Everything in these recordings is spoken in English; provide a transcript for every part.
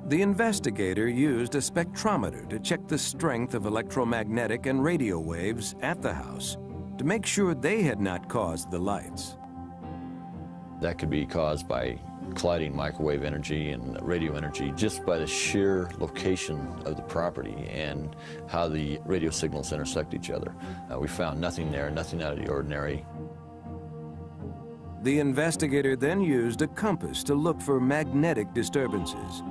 The investigator used a spectrometer to check the strength of electromagnetic and radio waves at the house to make sure they had not caused the lights. That could be caused by colliding microwave energy and radio energy just by the sheer location of the property and how the radio signals intersect each other. We found nothing there, nothing out of the ordinary. The investigator then used a compass to look for magnetic disturbances.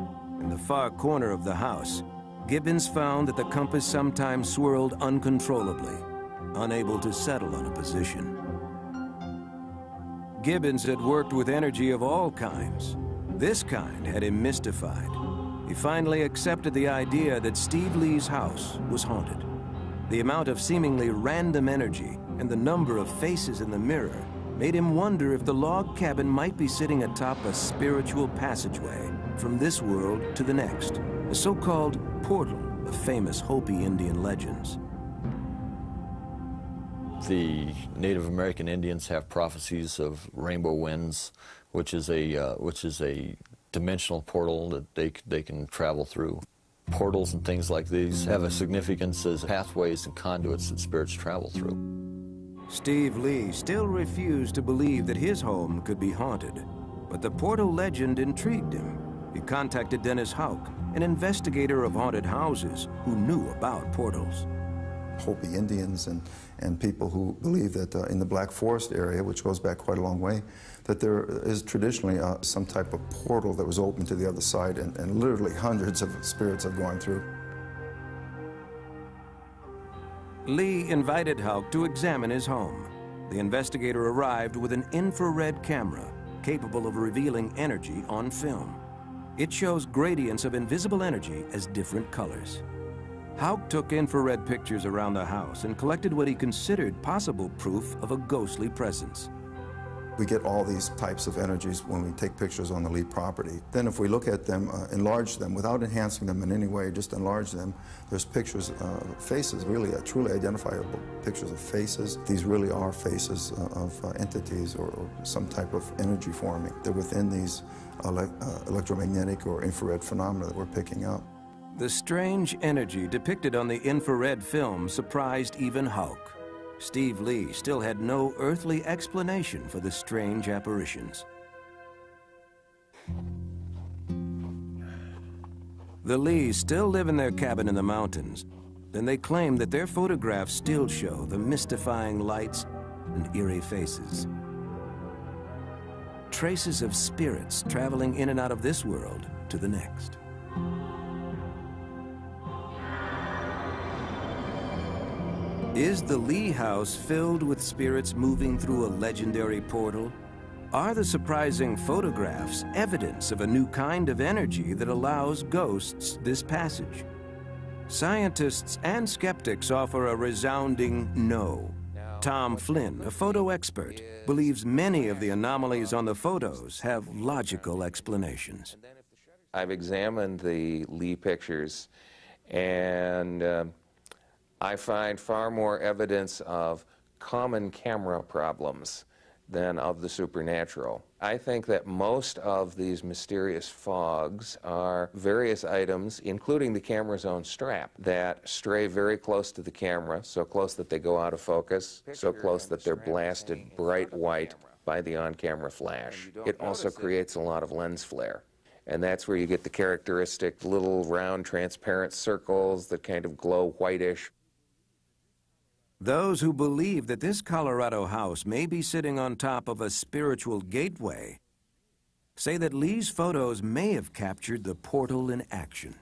In the far corner of the house, Gibbons found that the compass sometimes swirled uncontrollably, unable to settle on a position. Gibbons had worked with energy of all kinds. This kind had him mystified. He finally accepted the idea that Steve Lee's house was haunted. The amount of seemingly random energy and the number of faces in the mirror made him wonder if the log cabin might be sitting atop a spiritual passageway from this world to the next, a so-called portal of famous Hopi Indian legends. The Native American Indians have prophecies of rainbow winds, which is a dimensional portal that they can travel through. Portals and things like these have a significance as pathways and conduits that spirits travel through. Steve Lee still refused to believe that his home could be haunted, but the portal legend intrigued him. He contacted Dennis Hauck, an investigator of haunted houses who knew about portals. Hopi Indians and people who believe that in the Black Forest area, which goes back quite a long way, that there is traditionally some type of portal that was open to the other side, and literally hundreds of spirits have gone through. Lee invited Hauck to examine his home. The investigator arrived with an infrared camera capable of revealing energy on film. It shows gradients of invisible energy as different colors. Hauck took infrared pictures around the house and collected what he considered possible proof of a ghostly presence. We get all these types of energies when we take pictures on the Lee property. Then if we look at them, enlarge them, without enhancing them in any way, just enlarge them, there's pictures of faces, really truly identifiable pictures of faces. These really are faces of entities or some type of energy forming. They're within these electromagnetic or infrared phenomena that we're picking up. The strange energy depicted on the infrared film surprised even Hauck. Steve Lee still had no earthly explanation for the strange apparitions. The Lees still live in their cabin in the mountains, and they claim that their photographs still show the mystifying lights and eerie faces. Traces of spirits traveling in and out of this world to the next. Is the Lee house filled with spirits moving through a legendary portal? Are the surprising photographs evidence of a new kind of energy that allows ghosts this passage? Scientists and skeptics offer a resounding no. Tom Flynn, a photo expert, believes many of the anomalies on the photos have logical explanations. I've examined the Lee pictures, and I find far more evidence of common camera problems than of the supernatural. I think that most of these mysterious fogs are various items, including the camera's own strap, that stray very close to the camera, so close that they go out of focus, so close that they're blasted bright white by the on-camera flash. It also creates a lot of lens flare. And that's where you get the characteristic little round transparent circles that kind of glow whitish. Those who believe that this Colorado house may be sitting on top of a spiritual gateway say that Lee's photos may have captured the portal in action.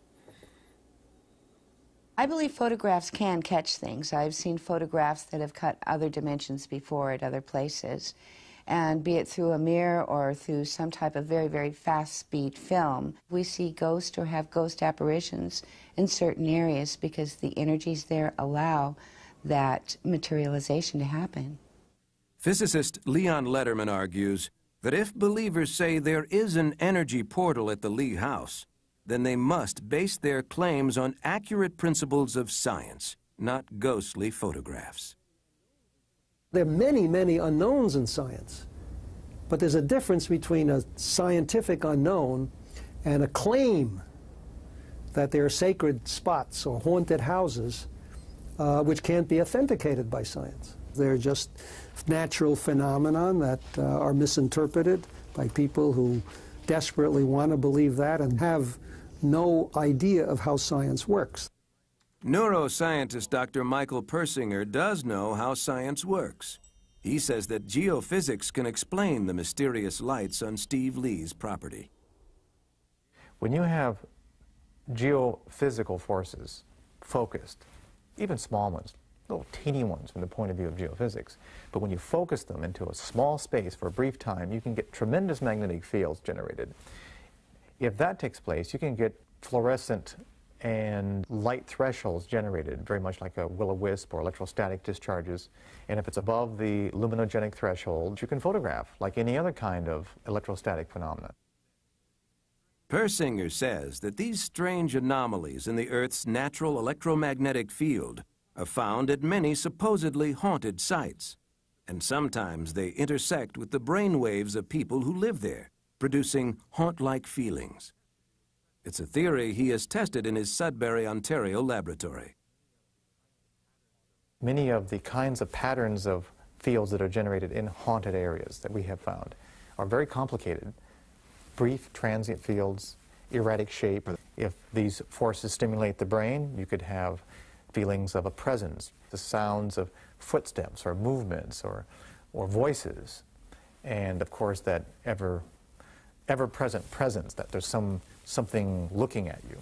I believe photographs can catch things. I've seen photographs that have cut other dimensions before at other places, and be it through a mirror or through some type of very, very fast-speed film. We see ghosts or have ghost apparitions in certain areas because the energies there allow that materialization to happen. Physicist Leon Letterman argues that if believers say there is an energy portal at the Lee house, then they must base their claims on accurate principles of science, not ghostly photographs. There are many, many unknowns in science, but there's a difference between a scientific unknown and a claim that they're sacred spots or haunted houses which can't be authenticated by science. They're just natural phenomenon that are misinterpreted by people who desperately want to believe that and have no idea of how science works. Neuroscientist Dr. Michael Persinger does know how science works. He says that geophysics can explain the mysterious lights on Steve Lee's property. When you have geophysical forces focused, even small ones, little teeny ones from the point of view of geophysics, but when you focus them into a small space for a brief time, you can get tremendous magnetic fields generated. If that takes place, you can get fluorescent and light thresholds generated, very much like a will-o-wisp or electrostatic discharges. And if it's above the luminogenic threshold, you can photograph like any other kind of electrostatic phenomena. Persinger says that these strange anomalies in the Earth's natural electromagnetic field are found at many supposedly haunted sites, and sometimes they intersect with the brainwaves of people who live there, producing haunt-like feelings. It's a theory he has tested in his Sudbury, Ontario laboratory. Many of the kinds of patterns of fields that are generated in haunted areas that we have found are very complicated. Brief, transient fields, erratic shape. If these forces stimulate the brain, you could have feelings of a presence, the sounds of footsteps or movements or voices, and of course that ever-present presence, that there's something looking at you.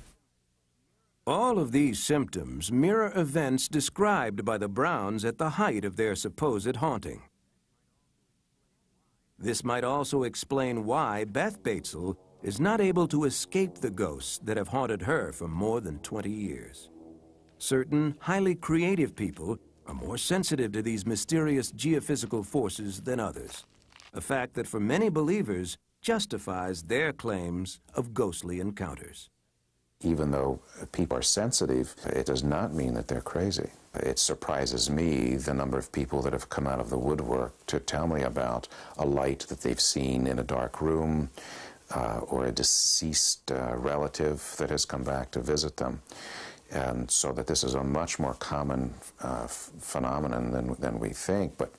All of these symptoms mirror events described by the Browns at the height of their supposed haunting. This might also explain why Beth Batesel is not able to escape the ghosts that have haunted her for more than 20 years. Certain highly creative people are more sensitive to these mysterious geophysical forces than others, a fact that for many believers justifies their claims of ghostly encounters. Even though people are sensitive, it does not mean that they're crazy. It surprises me the number of people that have come out of the woodwork to tell me about a light that they've seen in a dark room or a deceased relative that has come back to visit them. And so that this is a much more common phenomenon than we think, but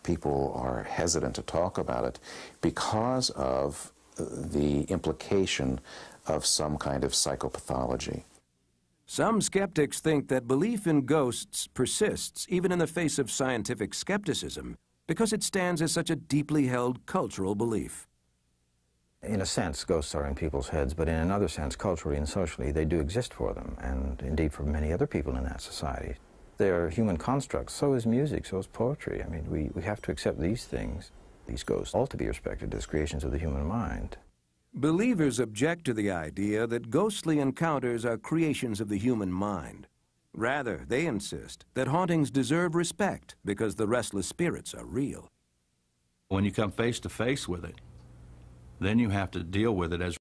people are hesitant to talk about it because of the implication of some kind of psychopathology. Some skeptics think that belief in ghosts persists even in the face of scientific skepticism because it stands as such a deeply held cultural belief. In a sense, ghosts are in people's heads, but in another sense, culturally and socially, they do exist for them, and indeed for many other people in that society. They're human constructs. So is music, so is poetry. I mean, we have to accept these things, these ghosts, all to be respected as creations of the human mind. Believers object to the idea that ghostly encounters are creations of the human mind. Rather, they insist that hauntings deserve respect because the restless spirits are real. When you come face to face with it, then you have to deal with it as